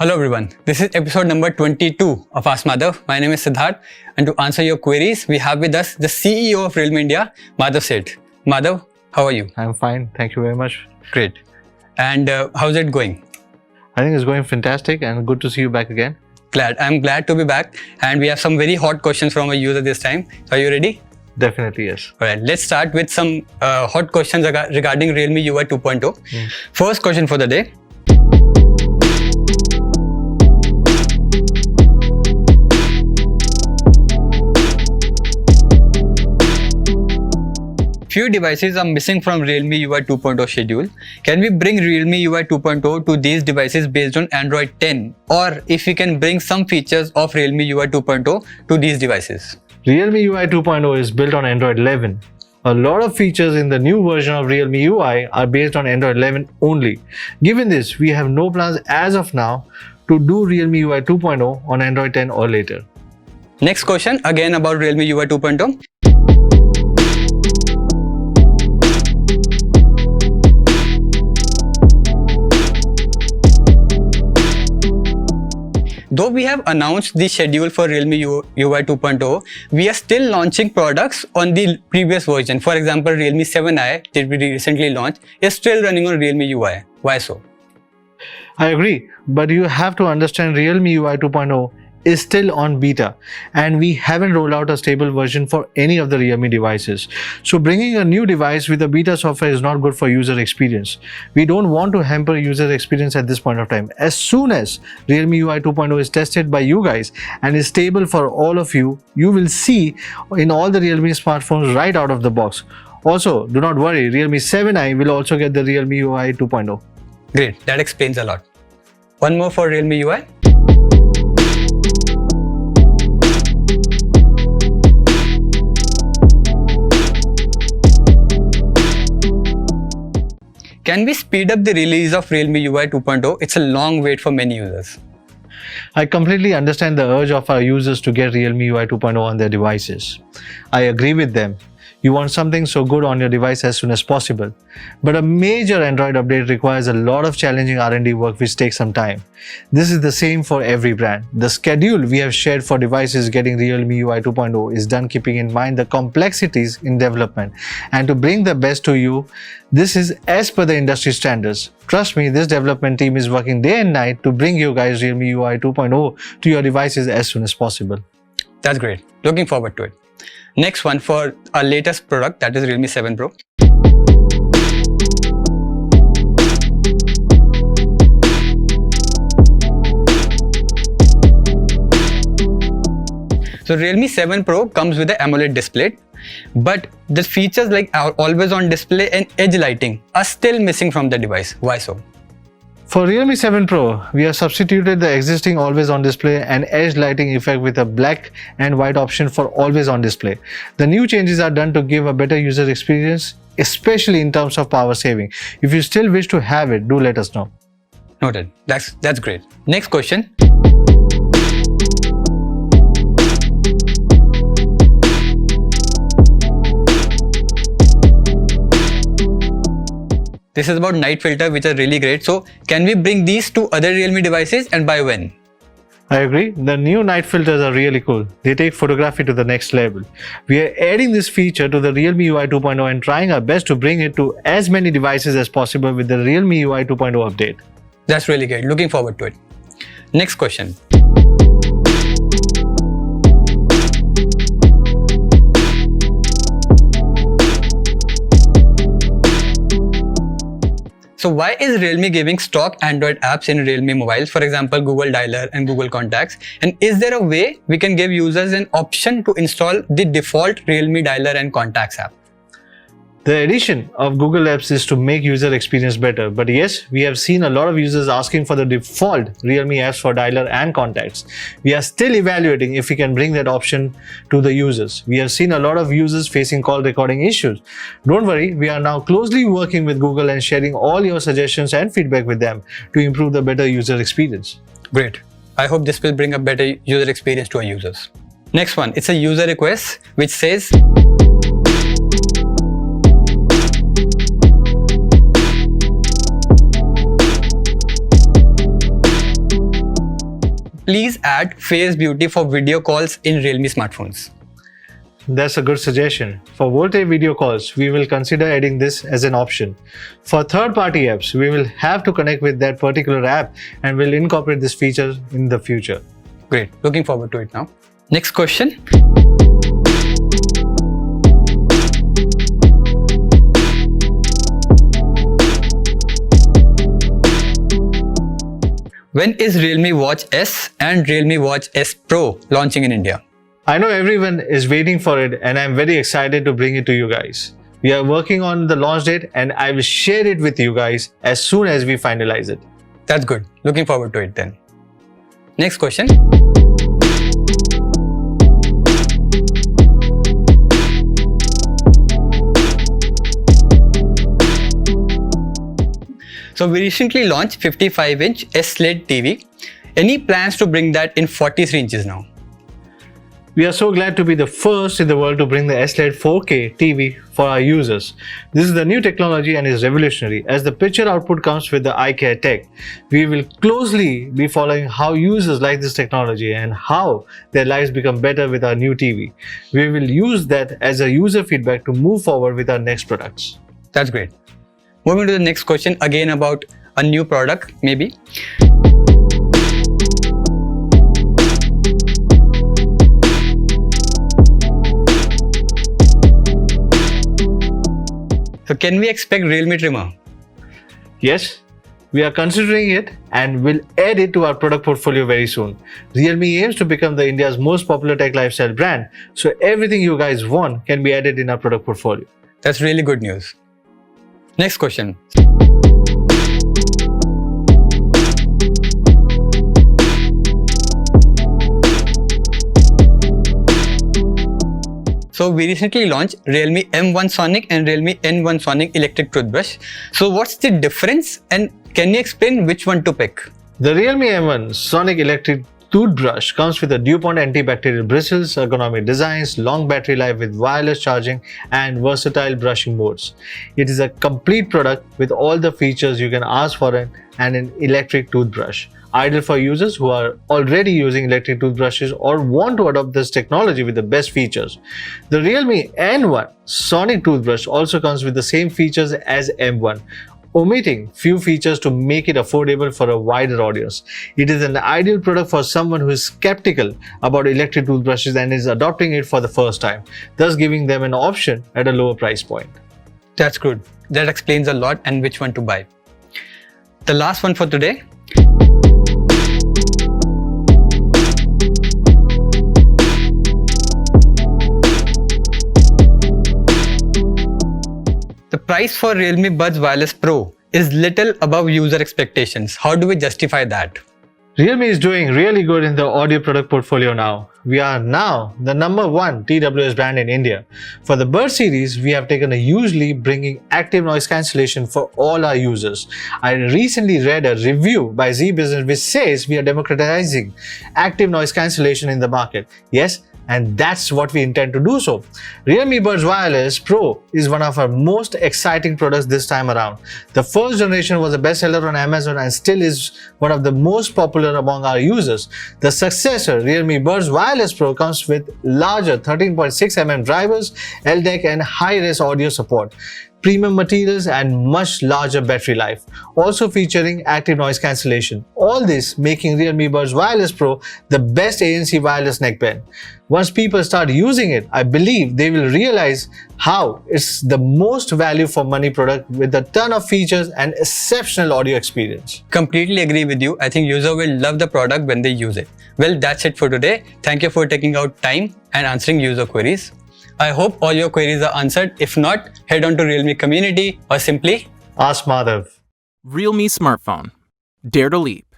Hello everyone, this is episode number 22 of Ask Madhav. My name is Siddharth, and to answer your queries, we have with us the CEO of Realme India, Madhav Seth. Madhav, how are you? I'm fine, thank you very much. Great. And how's it going? I think it's going fantastic and good to see you back again. I'm glad to be back, and we have some very hot questions from a user this time. So are you ready? Definitely, yes. Alright, let's start with some hot questions regarding Realme UI 2.0. First question for the day. Few devices are missing from Realme UI 2.0 schedule. Can we bring Realme UI 2.0 to these devices based on Android 10? Or if we can bring some features of Realme UI 2.0 to these devices? Realme UI 2.0 is built on Android 11. A lot of features in the new version of Realme UI are based on Android 11 only. Given this, we have no plans as of now to do Realme UI 2.0 on Android 10 or later. Next question, again about Realme UI 2.0. Though we have announced the schedule for Realme UI 2.0, we are still launching products on the previous version. For example, Realme 7i that we recently launched is still running on Realme UI. Why so? I agree, but you have to understand Realme UI 2.0 is still on beta and we haven't rolled out a stable version for any of the Realme devices. So bringing a new device with a beta software is not good for user experience. We don't want to hamper user experience at this point of time. As soon as Realme UI 2.0 is tested by you guys and is stable for all of you, you will see in all the Realme smartphones right out of the box. Also, do not worry, Realme 7i will also get the Realme UI 2.0. Great, that explains a lot. One more for Realme UI. Can we speed up the release of Realme UI 2.0? It's a long wait for many users. I completely understand the urge of our users to get Realme UI 2.0 on their devices. I agree with them. You want something so good on your device as soon as possible. But a major Android update requires a lot of challenging R&D work which takes some time. This is the same for every brand. The schedule we have shared for devices getting Realme UI 2.0 is done keeping in mind the complexities in development. And to bring the best to you, this is as per the industry standards. Trust me, this development team is working day and night to bring you guys Realme UI 2.0 to your devices as soon as possible. That's great. Looking forward to it. Next one for our latest product, that is Realme 7 Pro. So Realme 7 Pro comes with an AMOLED display, but the features like our always on display and edge lighting are still missing from the device. Why so? For Realme 7 Pro, we have substituted the existing always on display and edge lighting effect with a black and white option for always on display. The new changes are done to give a better user experience, especially in terms of power saving. If you still wish to have it, do let us know. Noted. That's great. Next question. This is about night filter, which are really great. So can we bring these to other Realme devices and by when? I agree. The new night filters are really cool. They take photography to the next level. We are adding this feature to the Realme UI 2.0 and trying our best to bring it to as many devices as possible with the Realme UI 2.0 update. That's really great. Looking forward to it. Next question. So why is Realme giving stock Android apps in Realme mobiles, for example, Google Dialer and Google Contacts? And is there a way we can give users an option to install the default Realme Dialer and Contacts app? The addition of Google Apps is to make user experience better. But yes, we have seen a lot of users asking for the default Realme apps for Dialer and Contacts. We are still evaluating if we can bring that option to the users. We have seen a lot of users facing call recording issues. Don't worry, we are now closely working with Google and sharing all your suggestions and feedback with them to improve the better user experience. Great. I hope this will bring a better user experience to our users. Next one, it's a user request which says, please add Face Beauty for video calls in Realme smartphones? That's a good suggestion. For VoLTE video calls, we will consider adding this as an option. For third-party apps, we will have to connect with that particular app and will incorporate this feature in the future. Great, looking forward to it now. Next question. When is Realme Watch S and Realme Watch S Pro launching in India? I know everyone is waiting for it and I'm very excited to bring it to you guys. We are working on the launch date and I will share it with you guys as soon as we finalize it. That's good. Looking forward to it then. Next question. So we recently launched 55-inch S-Led TV. Any plans to bring that in 43 inches now? We are so glad to be the first in the world to bring the S-Led 4K TV for our users. This is the new technology and is revolutionary. As the picture output comes with the iCare tech, we will closely be following how users like this technology and how their lives become better with our new TV. We will use that as a user feedback to move forward with our next products. That's great. Moving to the next question, again about a new product, maybe. So can we expect Realme trimmer? Yes, we are considering it and will add it to our product portfolio very soon. Realme aims to become the India's most popular tech lifestyle brand, so everything you guys want can be added in our product portfolio. That's really good news. Next question. So we recently launched Realme M1 Sonic and Realme N1 Sonic electric toothbrush. So what's the difference and can you explain which one to pick? The Realme M1 Sonic electric toothbrush comes with a DuPont antibacterial bristles, ergonomic designs, long battery life with wireless charging and versatile brushing modes. It is a complete product with all the features you can ask for and an electric toothbrush. Ideal for users who are already using electric toothbrushes or want to adopt this technology with the best features. The Realme N1 Sonic toothbrush also comes with the same features as M1, omitting few features to make it affordable for a wider audience. It is an ideal product for someone who is skeptical about electric toothbrushes and is adopting it for the first time, thus giving them an option at a lower price point. That's good. That explains a lot and which one to buy. The last one for today. The price for Realme Buds Wireless Pro is little above user expectations. How do we justify that? Realme is doing really good in the audio product portfolio now. We are now the #1 TWS brand in India. For the Buds series, we have taken a huge leap bringing active noise cancellation for all our users. I recently read a review by Z Business which says we are democratizing active noise cancellation in the market. Yes, and that's what we intend to do so. Realme Buds Wireless Pro is one of our most exciting products this time around. The first generation was a bestseller on Amazon and still is one of the most popular among our users. The successor, Realme Buds Wireless Pro, comes with larger 13.6mm drivers, LDAC and high-res audio support, premium materials and much larger battery life, also featuring active noise cancellation. All this making Realme Buds Wireless Pro the best ANC wireless neckband. Once people start using it, I believe they will realize how it's the most value for money product with a ton of features and exceptional audio experience. Completely agree with you. I think user will love the product when they use it. Well, that's it for today. Thank you for taking out time and answering user queries. I hope all your queries are answered. If not, head on to Realme community or simply Ask Madhav. Realme smartphone. Dare to leap.